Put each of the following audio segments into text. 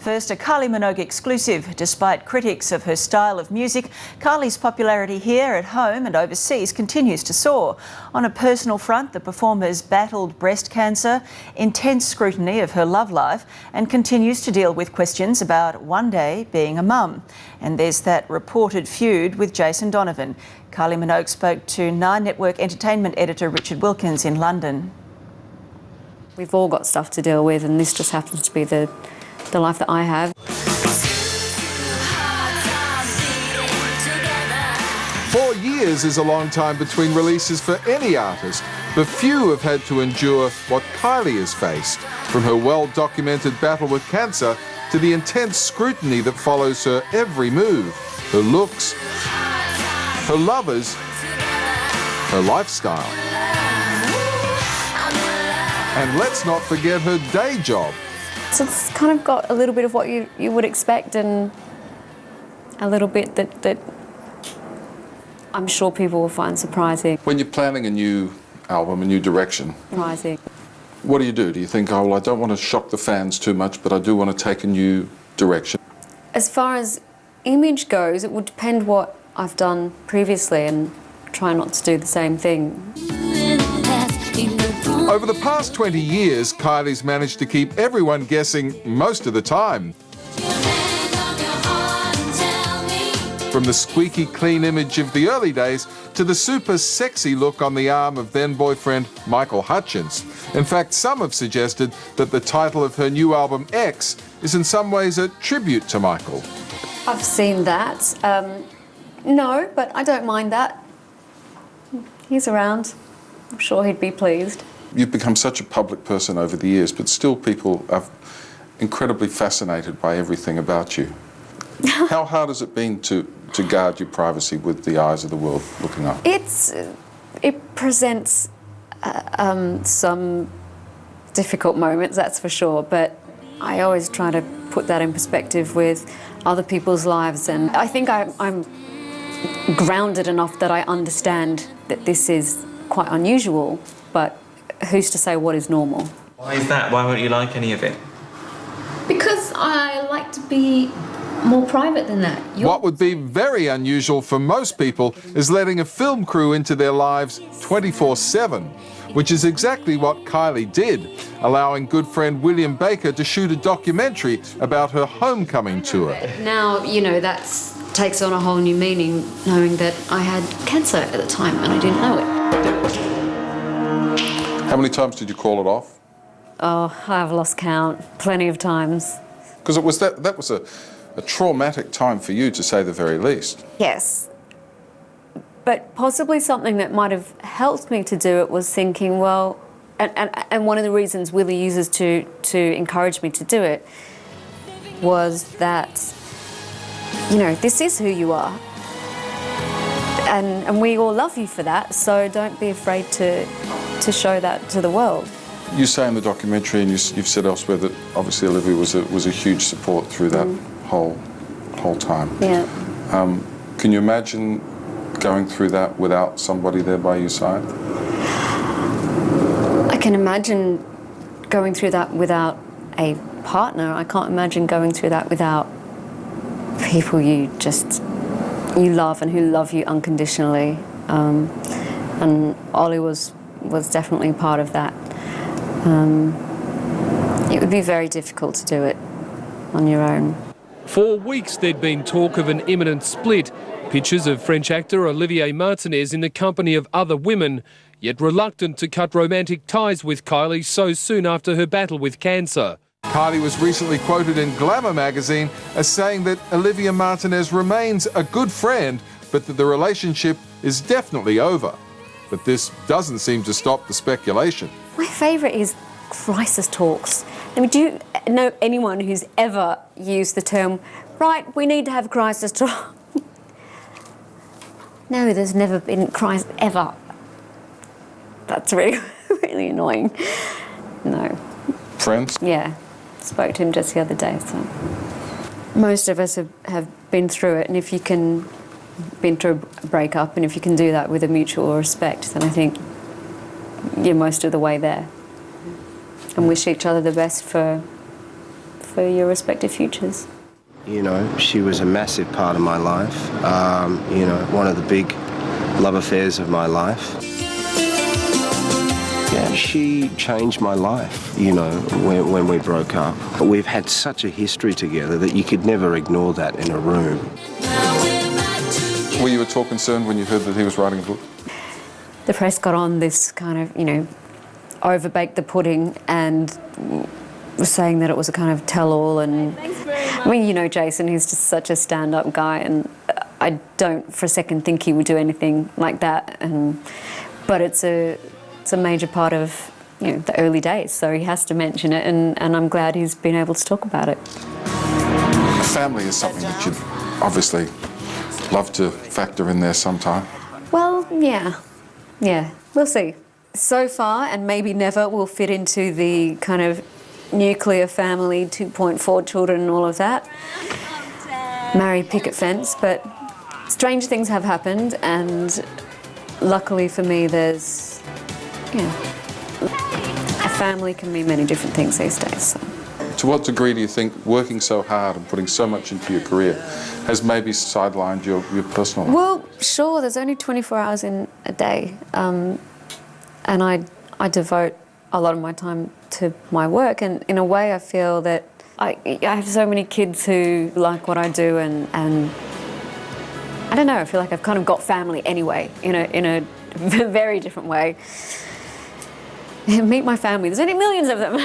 First, a Kylie Minogue exclusive. Despite critics of her style of music, Kylie's popularity here at home and overseas continues to soar. On a personal front, the performer's battled breast cancer, intense scrutiny of her love life, and continues to deal with questions about one day being a mum. And there's that reported feud with Jason Donovan. Kylie Minogue spoke to Nine Network entertainment editor Richard Wilkins in London. We've all got stuff to deal with, and this just happens to be the life that I have. 4 years is a long time between releases for any artist, but few have had to endure what Kylie has faced, from her well-documented battle with cancer to the intense scrutiny that follows her every move, her looks, her lovers, her lifestyle. And let's not forget her day job. So it's kind of got a little bit of what you would expect, and a little bit that I'm sure people will find surprising. When you're planning a new album, a new direction, Surprising. what do? Do you think, oh, well, I don't want to shock the fans too much, but I do want to take a new direction? As far as image goes, it would depend what I've done previously and try not to do the same thing. Over the past 20 years, Kylie's managed to keep everyone guessing most of the time. From the squeaky clean image of the early days to the super sexy look on the arm of then-boyfriend Michael Hutchence. In fact, some have suggested that the title of her new album, X, is in some ways a tribute to Michael. I've seen that. No, but I don't mind that. He's around. I'm sure he'd be pleased. You've become such a public person over the years, but still people are incredibly fascinated by everything about you. How hard has it been to guard your privacy with the eyes of the world looking up? It presents some difficult moments, that's for sure, but I always try to put that in perspective with other people's lives, and I think I'm grounded enough that I understand that this is quite unusual, but who's to say what is normal? Why is that? Why won't you like any of it? Because I like to be more private than that. What would be very unusual for most people is letting a film crew into their lives 24/7, which is exactly what Kylie did, allowing good friend William Baker to shoot a documentary about her homecoming tour. Now, you know, that takes on a whole new meaning, knowing that I had cancer at the time and I didn't know it. How many times did you call it off? Oh, I've lost count. Plenty of times. Because it was that was a traumatic time for you, to say the very least. Yes. But possibly something that might have helped me to do it was thinking, well, and one of the reasons Willie uses to encourage me to do it was that, you know, this is who you are. And we all love you for that, so don't be afraid to show that to the world. You say in the documentary, and you've said elsewhere, that obviously Olivia was a huge support through that whole time. Yeah. Can you imagine going through that without somebody there by your side? I can imagine going through that without a partner. I can't imagine going through that without people you love and who love you unconditionally. And Ollie was definitely part of that. It would be very difficult to do it on your own. For weeks there'd been talk of an imminent split. Pictures of French actor Olivier Martinez in the company of other women, yet reluctant to cut romantic ties with Kylie so soon after her battle with cancer. Kylie was recently quoted in Glamour magazine as saying that Olivia Martinez remains a good friend, but that the relationship is definitely over. But this doesn't seem to stop the speculation. My favourite is crisis talks. I mean, do you know anyone who's ever used the term, right, we need to have crisis talk? No, there's never been crisis, ever. That's really, really annoying. No. Friends? Yeah. Spoke to him just the other day, so. Most of us have been through it, and if you can, been through a breakup, and if you can do that with a mutual respect, then I think you're most of the way there. And wish each other the best for for your respective futures. You know, she was a massive part of my life, you know, one of the big love affairs of my life. Yeah, she changed my life, you know, when we broke up. We've had such a history together that you could never ignore that in a room. Were you at all concerned when you heard that he was writing a book? The press got on this kind of, you know, overbaked the pudding and was saying that it was a kind of tell-all. And I mean, you know, Jason, he's just such a stand-up guy, and I don't for a second think he would do anything like that. But it's a major part of, you know, the early days, so he has to mention it, and I'm glad he's been able to talk about it. Family is something that you'd obviously love to factor in there sometime. Well, yeah, we'll see. So far, and maybe never, will fit into the kind of nuclear family, 2.4 children and all of that. Married picket fence, but strange things have happened, and luckily for me there's, yeah, a family can mean many different things these days. So. To what degree do you think working so hard and putting so much into your career has maybe sidelined your personal life? Well, sure, there's only 24 hours in a day, and I devote a lot of my time to my work, and in a way I feel that I have so many kids who like what I do, and I don't know, I feel like I've kind of got family anyway, in a very different way. Meet my family, there's only millions of them.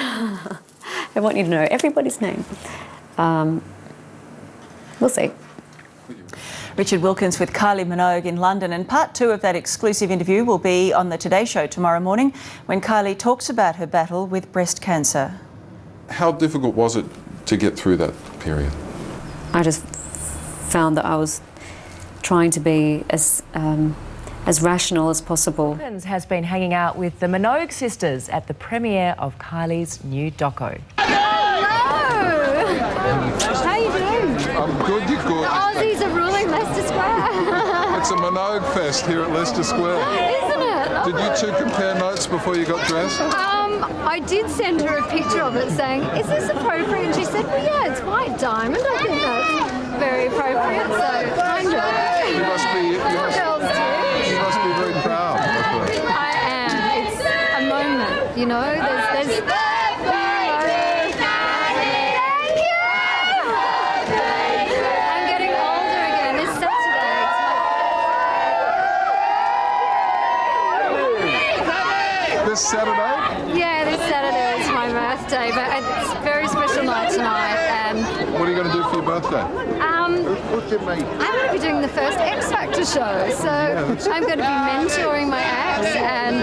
I want you to know everybody's name. We'll see. Richard Wilkins with Kylie Minogue in London, and part 2 of that exclusive interview will be on the Today Show tomorrow morning when Kylie talks about her battle with breast cancer. How difficult was it to get through that period? I just found that I was trying to be as rational as possible. Wilkins has been hanging out with the Minogue sisters at the premiere of Kylie's new doco. How you doing? I'm good, you're good. The Aussies are ruling Leicester Square. It's a Minogue fest here at Leicester Square. Isn't it? Did you two compare notes before you got dressed? I did send her a picture of it saying, is this appropriate? And she said, well, yeah, it's white diamond. I think that's very appropriate. So, kind of. You must be very proud of her. I am. It's a moment, you know. There's I'm getting older again. This Saturday. This Saturday? Yeah, this Saturday is my birthday, but it's a very special night tonight. And What are you going to do for your birthday? I'm going to be doing the first X Factor show, so I'm going to be mentoring my acts and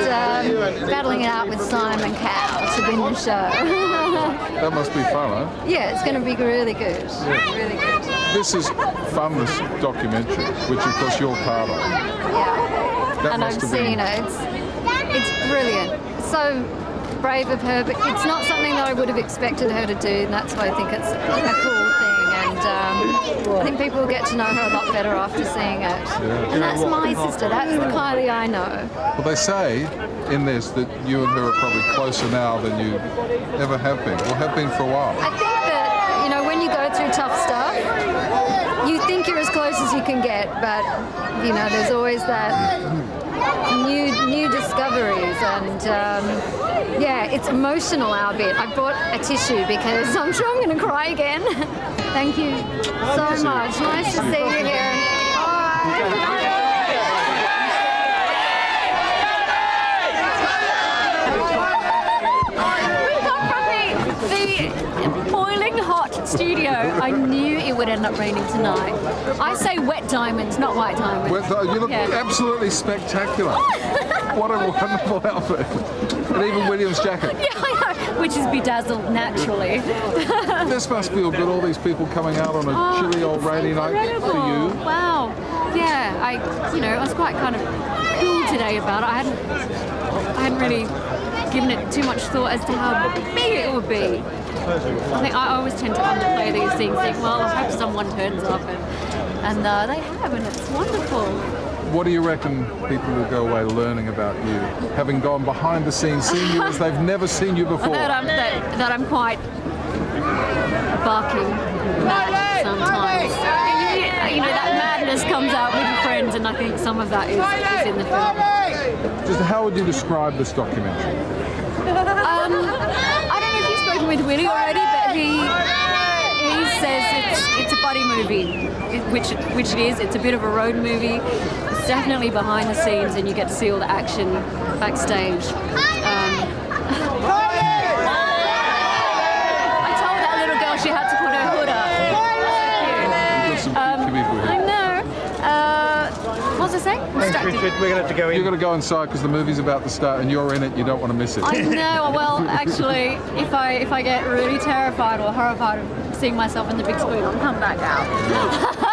battling it out with Simon Cowell to win the show. That must be fun, huh? Yeah, it's going to be really good. Really good. This is fun, this documentary, which of course you're part of. Yeah. That And must I've have been- seen it. It's brilliant. So brave of her, but it's not something that I would have expected her to do, and that's why I think it's a cool thing. And I think people will get to know her a lot better after seeing it. And that's my sister. That's the Kylie I know. Well, they say in this that you and her are probably closer now than you ever have been, or have been for a while. I think that, you know, when you go through tough stuff, you think you're as close as you can get, but, you know, there's always that new discoveries, and yeah, it's emotional, our bit. I brought a tissue because I'm sure I'm going to cry again. Thank you so much. Nice to see you here. Bye. The boiling hot studio. I knew it would end up raining tonight. I say wet diamonds, not white diamonds. You look absolutely spectacular. What a wonderful outfit. And even William's jacket. Yeah, I know. Which is bedazzled naturally. This must feel good, all these people coming out on a chilly old rainy night for you. Wow. Yeah, I was quite kind of cool today about it. I hadn't really given it too much thought as to how big it would be. I think I always tend to underplay these things, think, well, I hope someone turns up, and they have, and it's wonderful. What do you reckon people will go away learning about you, having gone behind the scenes, seeing you as they've never seen you before? That I'm quite barking mad sometimes. You know, that madness comes out with your friends, and I think some of that is in the film. Just how would you describe this documentary? I don't know if you've spoken with Willie already, but he says it's a buddy movie, which it is. It's a bit of a road movie. It's definitely behind the scenes, and you get to see all the action backstage. I told that little girl she had to put her hood up. I know. What was I saying? Thanks, Richard. We're going to have to go in. You've got to go inside because the movie's about to start and you're in it. You don't want to miss it. I know. Well, actually, if I get really terrified or horrified of seeing myself in the big screen, I'll come back out.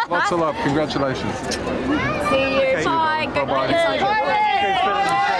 Lots of love. Congratulations. See you. Okay. Bye. Bye-bye.